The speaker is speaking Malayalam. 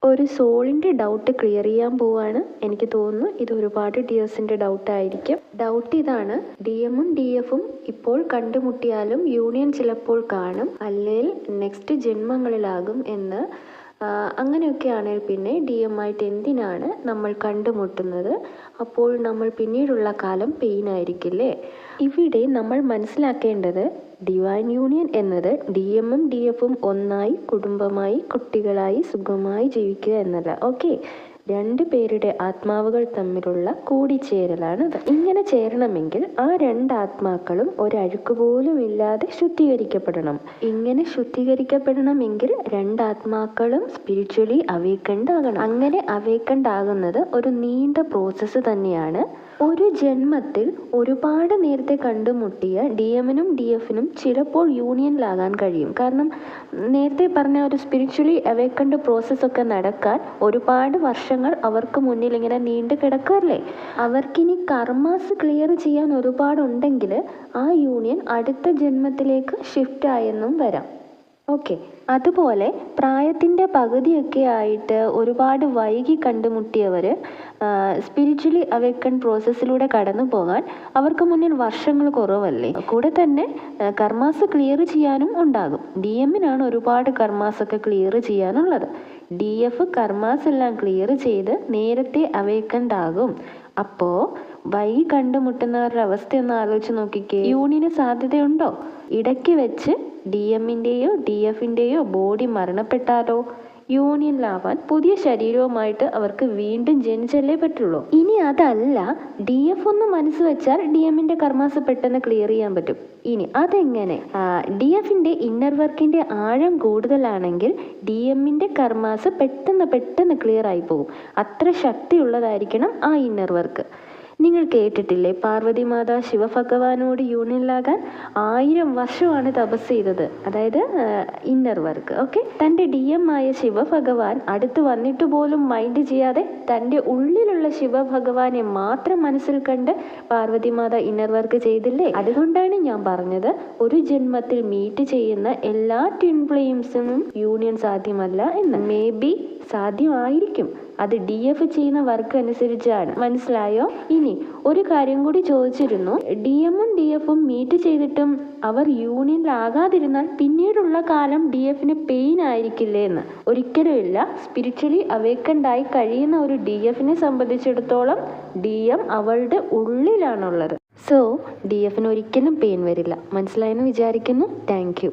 ഒരു സോളിൻ്റെ ഡൗട്ട് ക്ലിയർ ചെയ്യാൻ പോവാണ്. എനിക്ക് തോന്നുന്നു ഇത് ഒരുപാട് ഡിയേഴ്സിൻ്റെ ഡൗട്ടായിരിക്കും. ഡൗട്ട് ഇതാണ്: ഡി എമ്മും ഡി എഫും ഇപ്പോൾ കണ്ടുമുട്ടിയാലും യൂണിയൻ ചിലപ്പോൾ കാണും, അല്ലെങ്കിൽ നെക്സ്റ്റ് ജന്മങ്ങളിലാകും എന്ന്. അങ്ങനെയൊക്കെയാണെങ്കിൽ പിന്നെ ഡി എം ആയിട്ട് എന്തിനാണ് നമ്മൾ കണ്ടുമുട്ടുന്നത്? അപ്പോൾ നമ്മൾ പിന്നീടുള്ള കാലം പെയിൻ ആയിരിക്കില്ലേ? ഇവിടെ നമ്മൾ മനസ്സിലാക്കേണ്ടത് ഡിവൈൻ യൂണിയൻ എന്നത് ഡി എമ്മും ഡി എഫും ഒന്നായി കുടുംബമായി കുട്ടികളായി സുഖമായി ജീവിക്കുക എന്നല്ല. ഓക്കെ, രണ്ട് പേരുടെ ആത്മാവുകൾ തമ്മിലുള്ള കൂടിച്ചേരലാണത്. ഇങ്ങനെ ചേരണമെങ്കിൽ ആ രണ്ട് ആത്മാക്കളും ഒരഴുക്ക് പോലും ഇല്ലാതെ ശുദ്ധീകരിക്കപ്പെടണം. ഇങ്ങനെ ശുദ്ധീകരിക്കപ്പെടണമെങ്കിൽ രണ്ട് ആത്മാക്കളും സ്പിരിച്വലി അവേക്കൻഡ് ആകണം. അങ്ങനെ അവേക്കൻഡ് ആകുന്നത് ഒരു നീണ്ട പ്രോസസ്സ് തന്നെയാണ്. ഒരു ജന്മത്തിൽ ഒരുപാട് നേരത്തെ കണ്ടുമുട്ടിയ ഡി എമ്മിനും ഡി എഫിനും ചിലപ്പോൾ യൂണിയനിലാകാൻ കഴിയും. കാരണം നേരത്തെ പറഞ്ഞ ഒരു സ്പിരിച്വലി അവേക്കൻഡ് പ്രോസസ്സൊക്കെ നടക്കാൻ ഒരുപാട് വർഷങ്ങൾ അവർക്ക് മുന്നിൽ ഇങ്ങനെ നീണ്ടു കിടക്കല്ലേ. അവർക്കിനി കർമാസ് ക്ലിയർ ചെയ്യാൻ ഒരുപാടുണ്ടെങ്കിൽ ആ യൂണിയൻ അടുത്ത ജന്മത്തിലേക്ക് ഷിഫ്റ്റ് ആയെന്നും വരാം. ഓക്കെ, അതുപോലെ പ്രായത്തിൻ്റെ പകുതിയൊക്കെ ആയിട്ട് ഒരുപാട് വൈകി കണ്ടുമുട്ടിയവർ സ്പിരിച്വലി അവേക്കൺ പ്രോസസ്സിലൂടെ കടന്നു പോകാൻ അവർക്ക് മുന്നിൽ വർഷങ്ങൾ കുറവല്ലേ. കൂടെ തന്നെ കർമാസ് ക്ലിയർ ചെയ്യാനും ഉണ്ടാകും. ഡി എമ്മിനാണ് ഒരുപാട് കർമാസൊക്കെ ക്ലിയർ ചെയ്യാനുള്ളത്. ഡി എഫ് കർമാസ് എല്ലാം ക്ലിയർ ചെയ്ത് നേരത്തെ അവേക്കൻഡ് ആകും. അപ്പോൾ വൈകി കണ്ടുമുട്ടുന്നവരുടെ അവസ്ഥ ഒന്ന് ആലോചിച്ച് നോക്കിക്കേ. യൂണിയന് സാധ്യതയുണ്ടോ? ഇടയ്ക്ക് വെച്ച് ഡി എമ്മിൻ്റെയോ ഡി എഫിൻ്റെയോ ബോഡി മരണപ്പെട്ടാലോ യൂണിയനിലാവാൻ പുതിയ ശരീരവുമായിട്ട് അവർക്ക് വീണ്ടും ജനിച്ചല്ലേ പറ്റുള്ളൂ. ഇനി അതല്ല, ഡി എഫ് ഒന്ന് മനസ്സ് വെച്ചാൽ ഡി എമ്മിൻ്റെ കർമാസ് പെട്ടെന്ന് ക്ലിയർ ചെയ്യാൻ പറ്റും. ഇനി അതെങ്ങനെ? ഡി എഫിൻ്റെ ഇന്നർ വർക്കിൻ്റെ ആഴം കൂടുതലാണെങ്കിൽ ഡി എമ്മിൻ്റെ കർമാസ് പെട്ടെന്ന് ക്ലിയർ ആയി പോകും. അത്ര ശക്തിയുള്ളതായിരിക്കണം ആ ഇന്നർ വർക്ക്. നിങ്ങൾ കേട്ടിട്ടില്ലേ, പാർവതി മാത ശിവഭഗവാനോട് യൂണിയനിലാകാൻ 1000 വർഷമാണ് തപസ് ചെയ്തത്, അതായത് ഇന്നർ വർക്ക്. ഓക്കെ, തൻ്റെ ഡി എം ആയ ശിവഭഗവാൻ അടുത്ത് വന്നിട്ട് പോലും മൈൻഡ് ചെയ്യാതെ തൻ്റെ ഉള്ളിലുള്ള ശിവഭഗവാനെ മാത്രം മനസ്സിൽ കണ്ട് പാർവതി മാത ഇന്നർ വർക്ക് ചെയ്തില്ലേ. അതുകൊണ്ടാണ് ഞാൻ പറഞ്ഞത്, ഒരു ജന്മത്തിൽ മീറ്റ് ചെയ്യുന്ന എല്ലാ ട്വിൻ ഫ്ലെയിംസിനും യൂണിയൻ സാധ്യമല്ല എന്ന്. മേ ബി സാധ്യമായിരിക്കും, അത് ഡി എഫ് ചെയ്യുന്ന വർക്ക് അനുസരിച്ചാണ്. മനസ്സിലായോ? ഇനി ഒരു കാര്യം കൂടി ചോദിച്ചിരുന്നു, ഡി എമ്മും ഡി എഫും മീറ്റ് ചെയ്തിട്ടും അവർ യൂണിയനിലാകാതിരുന്നാൽ പിന്നീടുള്ള കാലം ഡി എഫിന് പെയിൻ ആയിരിക്കില്ലേ എന്ന്. ഒരിക്കലും ഇല്ല. സ്പിരിച്വലി അവേക്കൻഡ് ആയി കഴിയുന്ന ഒരു ഡി എഫിനെ സംബന്ധിച്ചിടത്തോളം ഡി എം അവളുടെ ഉള്ളിലാണുള്ളത്. സോ ഡി എഫിന് ഒരിക്കലും പെയിൻ വരില്ല. മനസ്സിലായെന്ന് വിചാരിക്കുന്നു. Thank you.